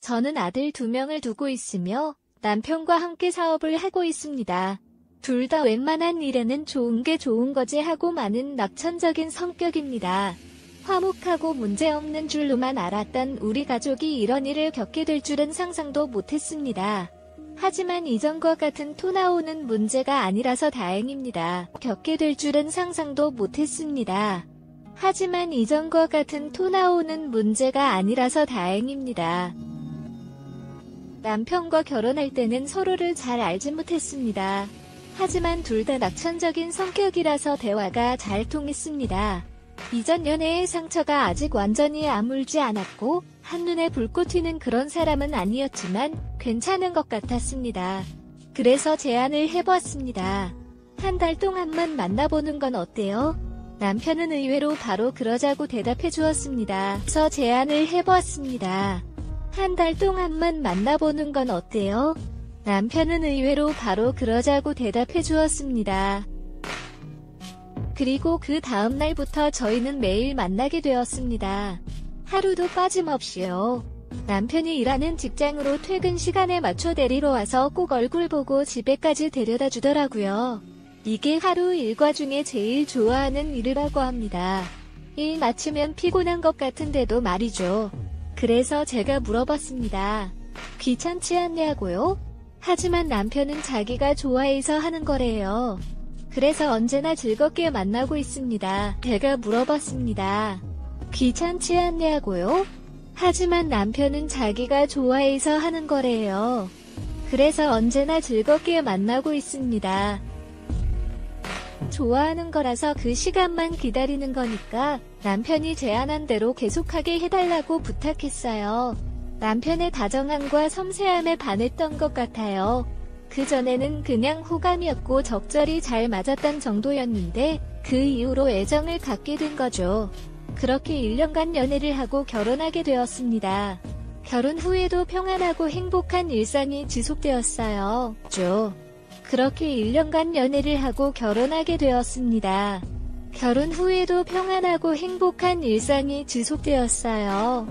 저는 아들 2명을 두고 있으며 남편과 함께 사업을 하고 있습니다. 둘 다 웬만한 일에는 좋은 게 좋은 거지 하고 많은 낙천적인 성격입니다. 화목하고 문제없는 줄로만 알았던 우리 가족이 이런 일을 겪게 될 줄은 상상도 못했습니다. 하지만 이전과 같은 토 나오는 문제가 아니라서 다행입니다. 겪게 될 줄은 상상도 못했습니다. 하지만 이전과 같은 토 나오는 문제가 아니라서 다행입니다. 남편과 결혼할 때는 서로를 잘 알지 못했습니다. 하지만 둘 다 낙천적인 성격이라서 대화가 잘 통했습니다. 이전 연애의 상처가 아직 완전히 아물지 않았고 한눈에 불꽃 튀는 그런 사람은 아니었지만 괜찮은 것 같았습니다. 그래서 제안을 해보았습니다. 한 달 동안만 만나보는 건 어때요? 남편은 의외로 바로 그러자고 대답해 주었습니다. 그래서 제안을 해보았습니다. 한 달 동안만 만나보는 건 어때요? 남편은 의외로 바로 그러자고 대답해 주었습니다. 그리고 그 다음 날부터 저희는 매일 만나게 되었습니다. 하루도 빠짐없이요. 남편이 일하는 직장으로 퇴근 시간에 맞춰 데리러 와서 꼭 얼굴 보고 집에까지 데려다 주더라고요. 이게 하루 일과 중에 제일 좋아하는 일이라고 합니다. 일 마치면 피곤한 것 같은데도 말이죠. 그래서 제가 물어봤습니다. 귀찮지 않냐고요? 하지만 남편은 자기가 좋아해서 하는 거래요. 그래서 언제나 즐겁게 만나고 있습니다. 제가 물어봤습니다. 귀찮지 않냐고요? 하지만 남편은 자기가 좋아해서 하는 거래요. 그래서 언제나 즐겁게 만나고 있습니다. 좋아하는 거라서 그 시간만 기다리는 거니까 남편이 제안한 대로 계속하게 해달라고 부탁했어요. 남편의 다정함과 섬세함에 반했던 것 같아요. 그전에는 그냥 호감이었고 적절히 잘 맞았던 정도였는데 그 이후로 애정을 갖게 된 거죠. 그렇게 1년간 연애를 하고 결혼하게 되었습니다. 결혼 후에도 평안하고 행복한 일상이 지속되었어요. 그렇게 1년간 연애를 하고 결혼하게 되었습니다. 결혼 후에도 평안하고 행복한 일상이 지속되었어요.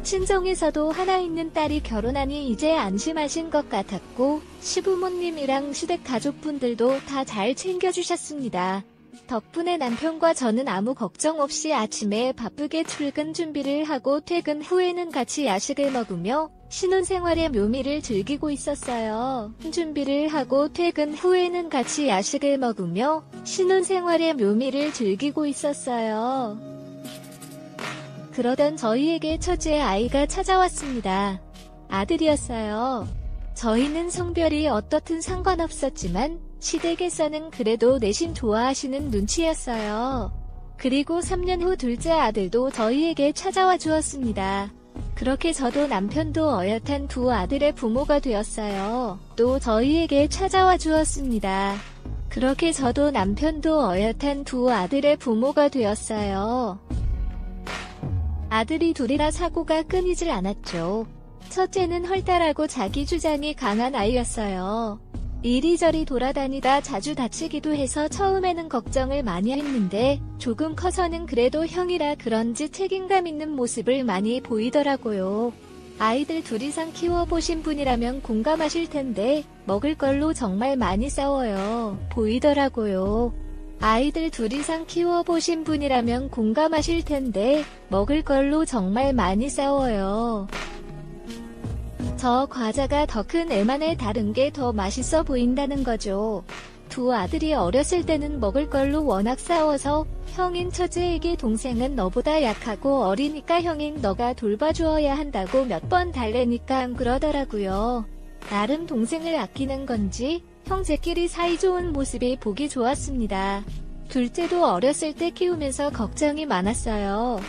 친정에서도 하나 있는 딸이 결혼하니 이제 안심하신 것 같았고 시부모님이랑 시댁 가족분들도 다 잘 챙겨주셨습니다. 덕분에 남편과 저는 아무 걱정 없이 아침에 바쁘게 출근 준비를 하고 퇴근 후에는 같이 야식을 먹으며 신혼생활의 묘미를 즐기고 있었어요. 준비를 하고 퇴근 후에는 같이 야식을 먹으며 신혼생활의 묘미를 즐기고 있었어요. 그러던 저희에게 첫째 아이가 찾아왔습니다. 아들이었어요. 저희는 성별이 어떻든 상관없었지만 시댁에서는 그래도 내심 좋아하시는 눈치였어요. 그리고 3년 후 둘째 아들도 저희에게 찾아와 주었습니다. 그렇게 저도 남편도 어엿한 두 아들의 부모가 되었어요. 또 저희에게 찾아와 주었습니다. 그렇게 저도 남편도 어엿한 두 아들의 부모가 되었어요. 아들이 둘이라 사고가 끊이질 않았죠. 첫째는 헐달하고 자기 주장이 강한 아이였어요. 이리저리 돌아다니다 자주 다치기도 해서 처음에는 걱정을 많이 했는데 조금 커서는 그래도 형이라 그런지 책임감 있는 모습을 많이 보이더라고요. 아이들 둘 이상 키워보신 분이라면 공감하실 텐데 먹을 걸로 정말 많이 싸워요. 보이더라고요. 아이들 둘 이상 키워보신 분이라면 공감하실 텐데 먹을 걸로 정말 많이 싸워요. 저 과자가 더 큰 애만에 다른 게 더 맛있어 보인다는 거죠. 두 아들이 어렸을 때는 먹을 걸로 워낙 싸워서 형인 첫째에게 동생은 너보다 약하고 어리니까 형인 너가 돌봐주어야 한다고 몇 번 달래니까 안 그러더라고요. 나름 동생을 아끼는 건지 형제끼리 사이좋은 모습이 보기 좋았습니다. 둘째도 어렸을 때 키우면서 걱정이 많았어요.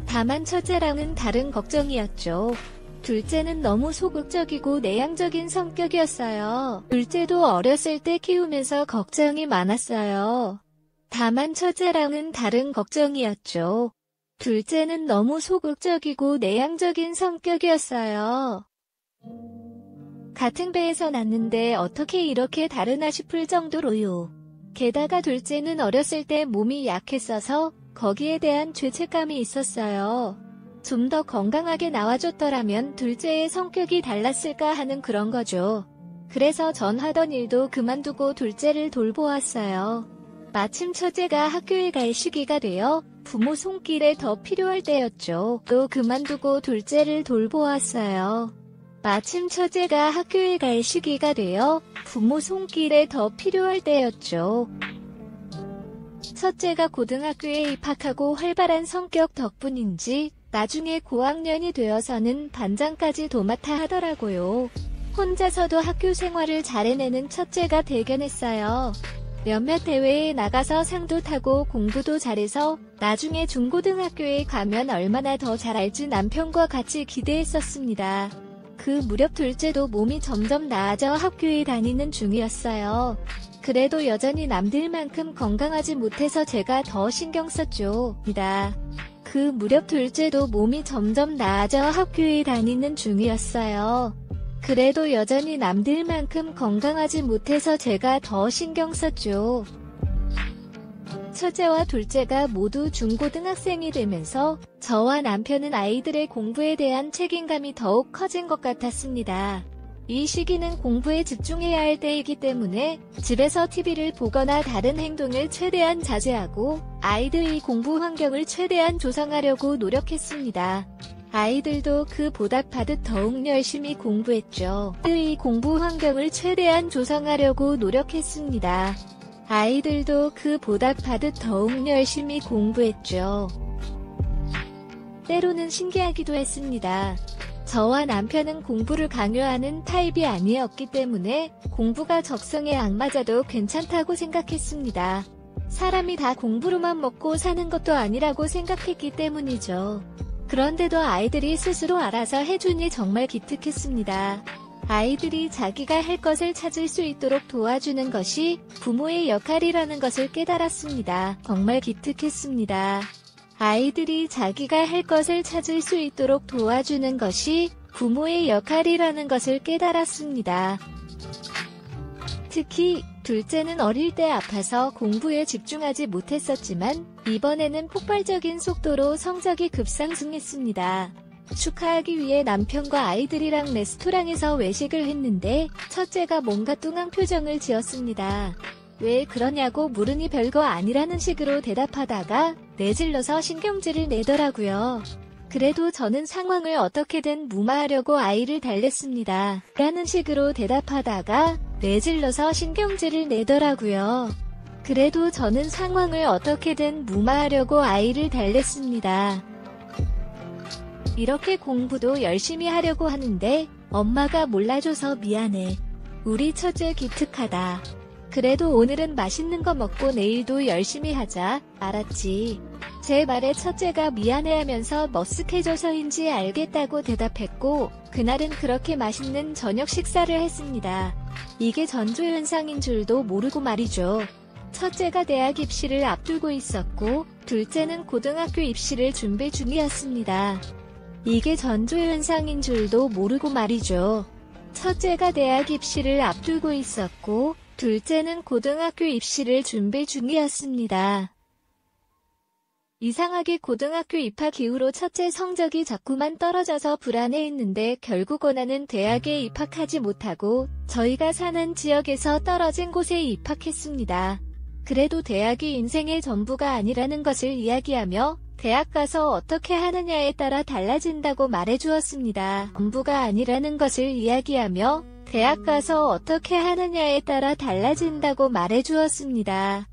다만 첫째랑은 다른 걱정이었죠. 둘째는 너무 소극적이고 내향적인 성격이었어요. 둘째도 어렸을 때 키우면서 걱정이 많았어요. 다만 첫째랑은 다른 걱정이었죠. 둘째는 너무 소극적이고 내향적인 성격이었어요. 같은 배에서 낳는데 어떻게 이렇게 다르나 싶을 정도로요. 게다가 둘째는 어렸을 때 몸이 약했어서 거기에 대한 죄책감이 있었어요. 좀 더 건강하게 나와줬더라면 둘째의 성격이 달랐을까 하는 그런 거죠. 그래서 전 하던 일도 그만두고 둘째를 돌보았어요. 마침 첫째가 학교에 갈 시기가 되어 부모 손길에 더 필요할 때였죠. 또 그만두고 둘째를 돌보았어요. 마침 첫째가 학교에 갈 시기가 되어 부모 손길에 더 필요할 때였죠. 첫째가 고등학교에 입학하고 활발한 성격 덕분인지 나중에 고학년이 되어서는 반장까지 도맡아 하더라고요. 혼자서도 학교 생활을 잘 해내는 첫째가 대견했어요. 몇몇 대회에 나가서 상도 타고 공부도 잘해서 나중에 중고등학교에 가면 얼마나 더 잘할지 남편과 같이 기대했었습니다. 그 무렵 둘째도 몸이 점점 나아져 학교에 다니는 중이었어요. 그래도 여전히 남들만큼 건강하지 못해서 제가 더 신경 썼죠. 그 무렵 둘째도 몸이 점점 나아져 학교에 다니는 중이었어요. 그래도 여전히 남들만큼 건강하지 못해서 제가 더 신경 썼죠. 첫째와 둘째가 모두 중고등학생이 되면서 저와 남편은 아이들의 공부에 대한 책임감이 더욱 커진 것 같았습니다. 이 시기는 공부에 집중해야 할 때이기 때문에 집에서 TV를 보거나 다른 행동을 최대한 자제하고 아이들의 공부 환경을 최대한 조성하려고 노력했습니다. 아이들도 그 보답하듯 더욱 열심히 공부했죠. 아이들의 공부 환경을 최대한 조성하려고 노력했습니다. 아이들도 그 보답하듯 더욱 열심히 공부했죠. 때로는 신기하기도 했습니다. 저와 남편은 공부를 강요하는 타입이 아니었기 때문에 공부가 적성에 안 맞아도 괜찮다고 생각했습니다. 사람이 다 공부로만 먹고 사는 것도 아니라고 생각했기 때문이죠. 그런데도 아이들이 스스로 알아서 해주니 정말 기특했습니다. 아이들이 자기가 할 것을 찾을 수 있도록 도와주는 것이 부모의 역할이라는 것을 깨달았습니다. 정말 기특했습니다. 아이들이 자기가 할 것을 찾을 수 있도록 도와주는 것이 부모의 역할이라는 것을 깨달았습니다. 특히 둘째는 어릴 때 아파서 공부에 집중하지 못했었지만 이번에는 폭발적인 속도로 성적이 급상승했습니다. 축하하기 위해 남편과 아이들이랑 레스토랑에서 외식을 했는데 첫째가 뭔가 뚱한 표정을 지었습니다. 왜 그러냐고 물으니 별거 아니라는 식으로 대답하다가 내질러서 신경질을 내더라고요. 그래도 저는 상황을 어떻게든 무마하려고 아이를 달랬습니다. 라는 식으로 대답하다가 내질러서 신경질을 내더라고요. 그래도 저는 상황을 어떻게든 무마하려고 아이를 달랬습니다. 이렇게 공부도 열심히 하려고 하는데 엄마가 몰라줘서 미안해. 우리 첫째 기특하다. 그래도 오늘은 맛있는 거 먹고 내일도 열심히 하자. 알았지? 제 말에 첫째가 미안해하면서 머쓱해져서인지 알겠다고 대답했고 그날은 그렇게 맛있는 저녁 식사를 했습니다. 이게 전조현상인 줄도 모르고 말이죠. 첫째가 대학 입시를 앞두고 있었고 둘째는 고등학교 입시를 준비 중이었습니다. 이게 전조현상인 줄도 모르고 말이죠. 첫째가 대학 입시를 앞두고 있었고 둘째는 고등학교 입시를 준비 중이었습니다. 이상하게 고등학교 입학 이후로 첫째 성적이 자꾸만 떨어져서 불안해했는데 결국 원하는 대학에 입학하지 못하고 저희가 사는 지역에서 떨어진 곳에 입학했습니다. 그래도 대학이 인생의 전부가 아니라는 것을 이야기하며 대학 가서 어떻게 하느냐에 따라 달라진다고 말해주었습니다. 전부가 아니라는 것을 이야기하며 대학 가서 어떻게 하느냐에 따라 달라진다고 말해주었습니다.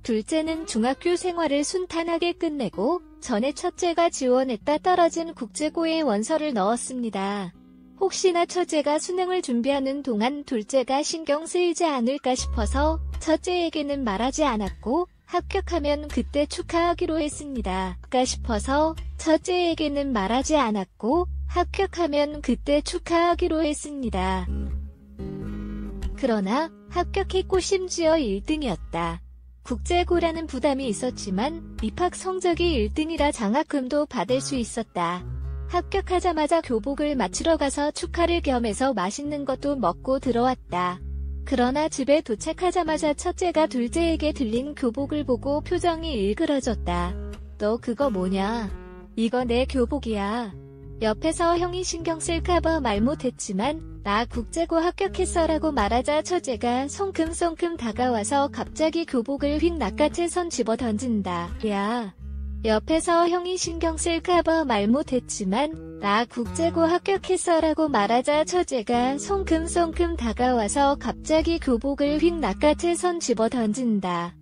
둘째는 중학교 생활을 순탄하게 끝내고 전에 첫째가 지원했다 떨어진 국제고에 원서를 넣었습니다. 혹시나 첫째가 수능을 준비하는 동안 둘째가 신경 쓰이지 않을까 싶어서 첫째에게는 말하지 않았고 합격하면 그때 축하하기로 했습니다. 싶어서 첫째에게는 말하지 않았고 합격하면 그때 축하하기로 했습니다. 그러나 합격했고 심지어 1등이었다. 국제고라는 부담이 있었지만 입학 성적이 1등이라 장학금도 받을 수 있었다. 합격하자마자 교복을 맞추러 가서 축하를 겸해서 맛있는 것도 먹고 들어왔다. 그러나 집에 도착하자마자 첫째가 둘째에게 들린 교복을 보고 표정이 일그러졌다. 너 그거 뭐냐? 이거 내 교복이야. 옆에서 형이 신경 쓸까봐 말 못했지만 나 국제고 합격했어라고 말하자 처제가 성큼성큼 다가와서 갑자기 교복을 휙 낚아채 손 집어 던진다. 야. 옆에서 형이 신경 쓸까봐 말 못했지만 나 국제고 합격했어라고 말하자 처제가 성큼성큼 다가와서 갑자기 교복을 휙 낚아채 손 집어 던진다.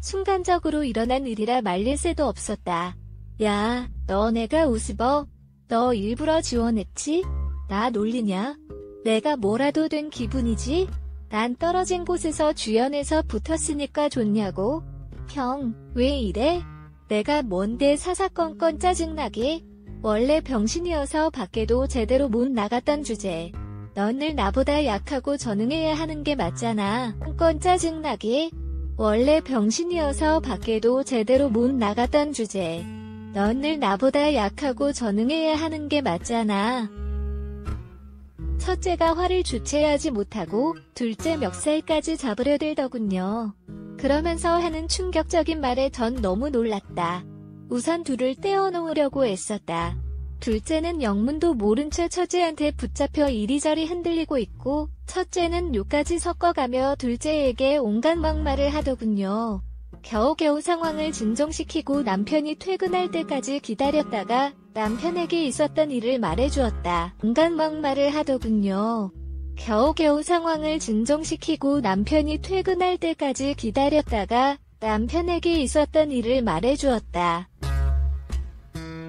순간적으로 일어난 일이라 말릴 새도 없었다. 야, 너 내가 우습어? 너 일부러 지원했지? 나 놀리냐? 내가 뭐라도 된 기분이지? 난 떨어진 곳에서 주연해서 붙었으니까 좋냐고? 형, 왜 이래? 내가 뭔데 사사건건 짜증나게? 원래 병신이어서 밖에도 제대로 못 나갔던 주제. 넌 늘 나보다 약하고 전능해야 하는 게 맞잖아. 건건 짜증나게? 원래 병신이어서 밖에도 제대로 못 나갔던 주제. 넌 늘 나보다 약하고 전능해야 하는 게 맞잖아. 첫째가 화를 주체하지 못하고 둘째 멱살까지 잡으려 들더군요. 그러면서 하는 충격적인 말에 전 너무 놀랐다. 우선 둘을 떼어놓으려고 애썼다. 둘째는 영문도 모른 채 첫째한테 붙잡혀 이리저리 흔들리고 있고 첫째는 욕까지 섞어가며 둘째에게 온갖 막말을 하더군요. 겨우겨우 상황을 진정시키고 남편이 퇴근할 때까지 기다렸다가 남편에게 있었던 일을 말해주었다. 온갖 막말을 하더군요. 겨우겨우 상황을 진정시키고 남편이 퇴근할 때까지 기다렸다가 남편에게 있었던 일을 말해주었다.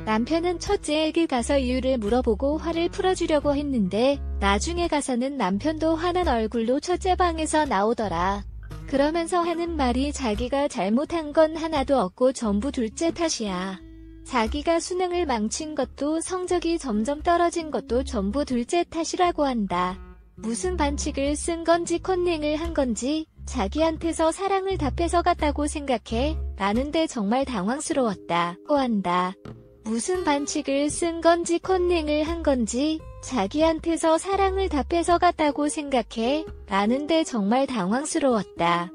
남편은 첫째에게 가서 이유를 물어보고 화를 풀어주려고 했는데 나중에 가서는 남편도 화난 얼굴로 첫째 방에서 나오더라. 그러면서 하는 말이 자기가 잘못한 건 하나도 없고 전부 둘째 탓이야. 자기가 수능을 망친 것도 성적이 점점 떨어진 것도 전부 둘째 탓이라고 한다. 무슨 반칙을 쓴 건지 컨닝을 한 건지 자기한테서 사랑을 다 뺏어갔다고 생각해. 라는데 정말 당황스러웠다고 한다. 무슨 반칙을 쓴 건지 컨닝을 한 건지 자기한테서 사랑을 다 뺏어갔다고 생각해. 라는데 정말 당황스러웠다.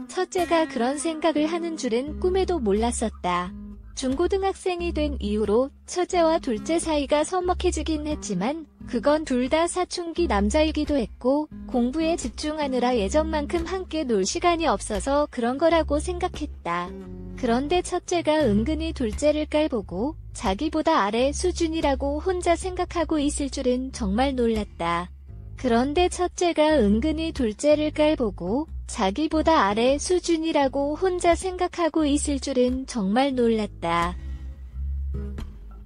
첫째가 그런 생각을 하는 줄은 꿈에도 몰랐었다. 중고등학생이 된 이후로 첫째와 둘째 사이가 서먹해지긴 했지만 그건 둘 다 사춘기 남자이기도 했고 공부에 집중하느라 예전만큼 함께 놀 시간이 없어서 그런 거라고 생각했다. 그런데 첫째가 은근히 둘째를 깔보고 자기보다 아래 수준이라고 혼자 생각하고 있을 줄은 정말 놀랐다. 그런데 첫째가 은근히 둘째를 깔보고 자기보다 아래 수준이라고 혼자 생각하고 있을 줄은 정말 놀랐다.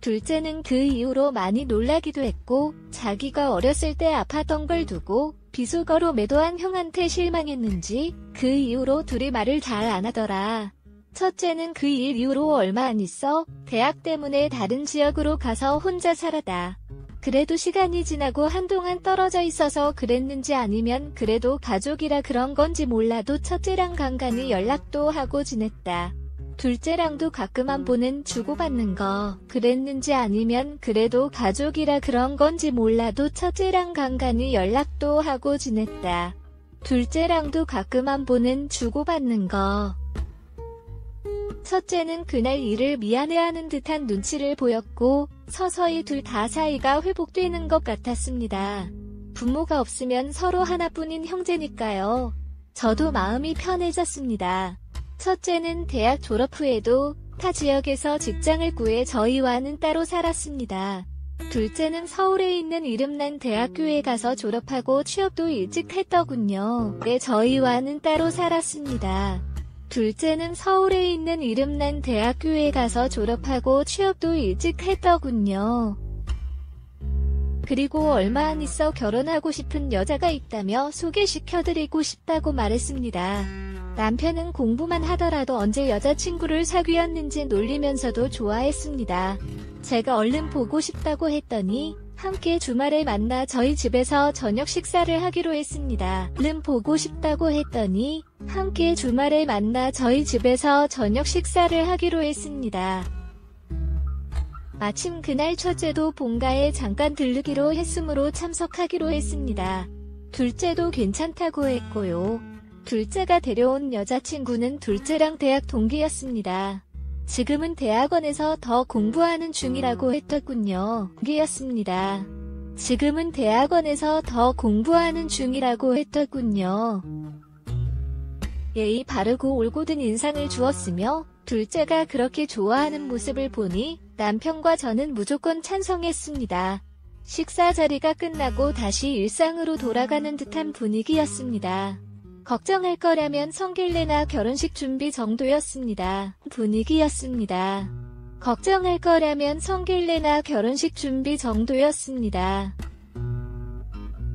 둘째는 그 이후로 많이 놀라기도 했고 자기가 어렸을 때 아팠던 걸 두고 비속어로 매도한 형한테 실망했는지 그 이후로 둘이 말을 잘 안 하더라. 첫째는 그 일 이후로 얼마 안 있어 대학 때문에 다른 지역으로 가서 혼자 살아다. 그래도 시간이 지나고 한동안 떨어져 있어서 그랬는지 아니면 그래도 가족이라 그런 건지 몰라도 첫째랑 간간히 연락도 하고 지냈다. 둘째랑도 가끔 한 번은 주고받는 거 그랬는지 아니면 그래도 가족이라 그런 건지 몰라도 첫째랑 간간히 연락도 하고 지냈다. 둘째랑도 가끔 한 번은 주고받는 거. 첫째는 그날 일을 미안해하는 듯한 눈치를 보였고 서서히 둘 다 사이가 회복되는 것 같았습니다. 부모가 없으면 서로 하나뿐인 형제니까요. 저도 마음이 편해졌습니다. 첫째는 대학 졸업 후에도 타 지역에서 직장을 구해 저희와는 따로 살았습니다. 둘째는 서울에 있는 이름난 대학교에 가서 졸업하고 취업도 일찍 했더군요. 네, 저희와는 따로 살았습니다. 둘째는 서울에 있는 이름난 대학교에 가서 졸업하고 취업도 일찍 했더군요. 그리고 얼마 안 있어 결혼하고 싶은 여자가 있다며 소개시켜드리고 싶다고 말했습니다. 남편은 공부만 하더라도 언제 여자친구를 사귀었는지 놀리면서도 좋아했습니다. 제가 얼른 보고 싶다고 했더니 함께 주말에 만나 저희 집에서 저녁 식사를 하기로 했습니다. 얼른 보고 싶다고 했더니 함께 주말에 만나 저희 집에서 저녁 식사를 하기로 했습니다. 마침 그날 첫째도 본가에 잠깐 들르기로 했으므로 참석하기로 했습니다. 둘째도 괜찮다고 했고요. 둘째가 데려온 여자친구는 둘째랑 대학 동기였습니다. 지금은 대학원에서 더 공부하는 중이라고 했더군요. 기였습니다. 지금은 대학원에서 더 공부하는 중이라고 했더군요. 예의 바르고 올곧은 인상을 주었으며 둘째가 그렇게 좋아하는 모습을 보니 남편과 저는 무조건 찬성했습니다. 식사 자리가 끝나고 다시 일상으로 돌아가는 듯한 분위기였습니다. 걱정할 거라면 성길래나 결혼식 준비 정도였습니다. 분위기였습니다. 걱정할 거라면 성길래나 결혼식 준비 정도였습니다.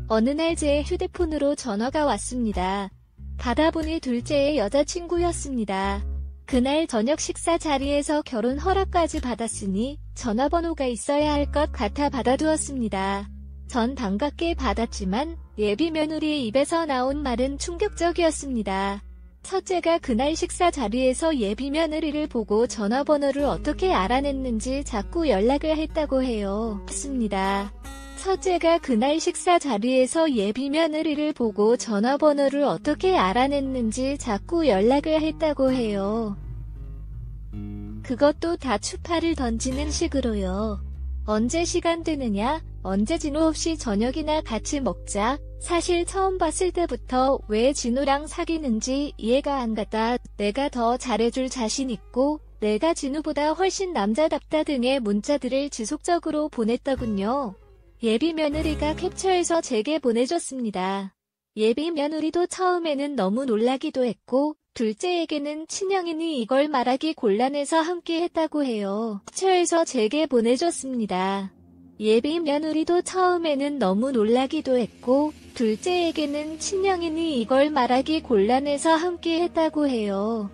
어느 날 제 휴대폰으로 전화가 왔습니다. 받아보니 둘째의 여자친구였습니다. 그날 저녁 식사 자리에서 결혼 허락까지 받았으니 전화번호가 있어야 할 것 같아 받아두었습니다. 전 반갑게 받았지만 예비 며느리의 입에서 나온 말은 충격적이었습니다. 첫째가 그날 식사 자리에서 예비 며느리를 보고 전화번호를 어떻게 알아냈는지 자꾸 연락을 했다고 해요. 습니다. 첫째가 그날 식사 자리에서 예비 며느리를 보고 전화번호를 어떻게 알아냈는지 자꾸 연락을 했다고 해요. 그것도 다 추파를 던지는 식으로요. 언제 시간 되느냐? 언제 진호 없이 저녁이나 같이 먹자. 사실 처음 봤을 때부터 왜 진호랑 사귀는지 이해가 안 갔다. 내가 더 잘해줄 자신 있고 내가 진호보다 훨씬 남자답다 등의 문자들을 지속적으로 보냈더군요. 예비 며느리가 캡처해서 제게 보내줬습니다. 예비 며느리도 처음에는 너무 놀라기도 했고 둘째에게는 친형이니 이걸 말하기 곤란해서 함께 했다고 해요. 캡처해서 제게 보내줬습니다. 예비 며느리도 처음에는 너무 놀라기도 했고 둘째에게는 친형이니 이걸 말하기 곤란해서 함께 했다고 해요.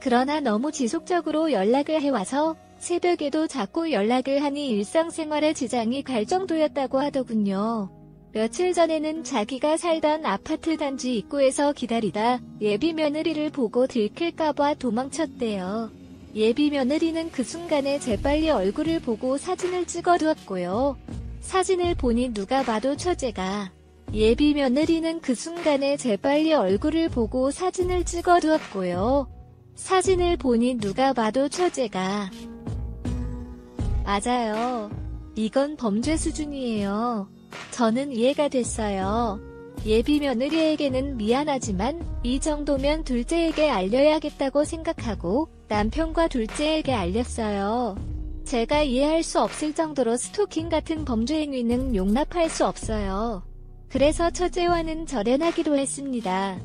그러나 너무 지속적으로 연락을 해와서 새벽에도 자꾸 연락을 하니 일상생활에 지장이 갈 정도였다고 하더군요. 며칠 전에는 자기가 살던 아파트 단지 입구에서 기다리다 예비 며느리를 보고 들킬까봐 도망쳤대요. 예비 며느리는 그 순간에 재빨리 얼굴을 보고 사진을 찍어두었고요. 사진을 보니 누가 봐도 처제가 예비 며느리는 그 순간에 재빨리 얼굴을 보고 사진을 찍어두었고요. 사진을 보니 누가 봐도 처제가 맞아요. 이건 범죄 수준이에요. 저는 이해가 됐어요. 예비 며느리에게는 미안하지만 이 정도면 둘째에게 알려야겠다고 생각하고 남편과 둘째에게 알렸어요. 제가 이해할 수 없을 정도로 스토킹 같은 범죄 행위는 용납할 수 없어요. 그래서 처제와는 절연하기로 했습니다.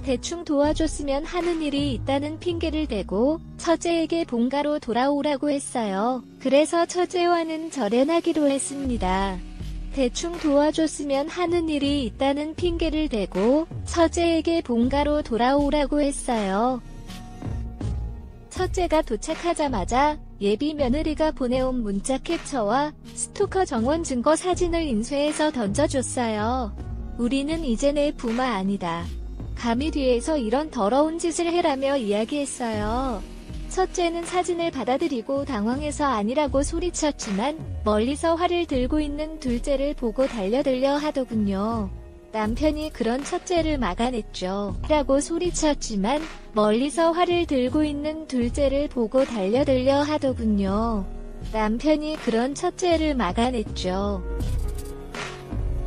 대충 도와줬으면 하는 일이 있다는 핑계를 대고 처제에게 본가로 돌아오라고 했어요. 그래서 처제와는 절연하기로 했습니다. 대충 도와줬으면 하는 일이 있다는 핑계를 대고 처제에게 본가로 돌아오라고 했어요. 첫째가 도착하자마자 예비 며느리가 보내온 문자 캡처와 스토커 정원 증거 사진을 인쇄해서 던져줬어요. 우리는 이제 내 부마 아니다. 감히 뒤에서 이런 더러운 짓을 해라며 이야기했어요. 첫째는 사진을 받아들이고 당황해서 아니라고 소리쳤지만 멀리서 활을 들고 있는 둘째를 보고 달려들려 하더군요. 남편이 그런 첫째를 막아냈죠. 라고 소리쳤지만 멀리서 활을 들고 있는 둘째를 보고 달려들려 하더군요. 남편이 그런 첫째를 막아냈죠.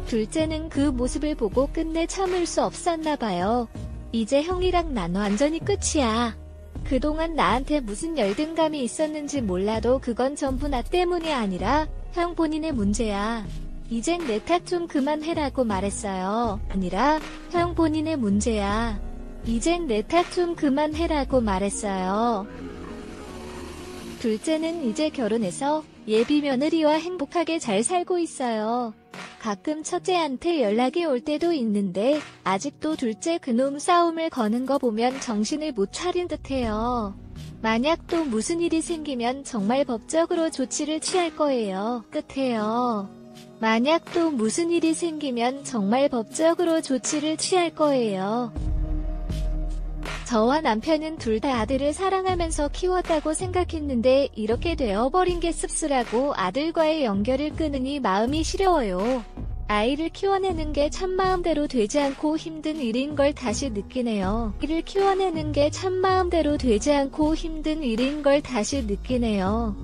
둘째는 그 모습을 보고 끝내 참을 수 없었나 봐요. 이제 형이랑 난 완전히 끝이야. 그동안 나한테 무슨 열등감이 있었는지 몰라도 그건 전부 나 때문이 아니라 형 본인의 문제야. 이젠 내 탓 좀 그만해라고 말했어요. 아니라 형 본인의 문제야. 이젠 내 탓 좀 그만해라고 말했어요. 둘째는 이제 결혼해서 예비 며느리와 행복하게 잘 살고 있어요. 가끔 첫째한테 연락이 올 때도 있는데 아직도 둘째 그놈 싸움을 거는 거 보면 정신을 못 차린 듯해요. 만약 또 무슨 일이 생기면 정말 법적으로 조치를 취할 거예요. 끝해요. 만약 또 무슨 일이 생기면 정말 법적으로 조치를 취할 거예요. 저와 남편은 둘 다 아들을 사랑하면서 키웠다고 생각했는데 이렇게 되어버린 게 씁쓸하고 아들과의 연결을 끊으니 마음이 시려워요. 아이를 키워내는 게 참 마음대로 되지 않고 힘든 일인 걸 다시 느끼네요. 아이를 키워내는 게 참 마음대로 되지 않고 힘든 일인 걸 다시 느끼네요.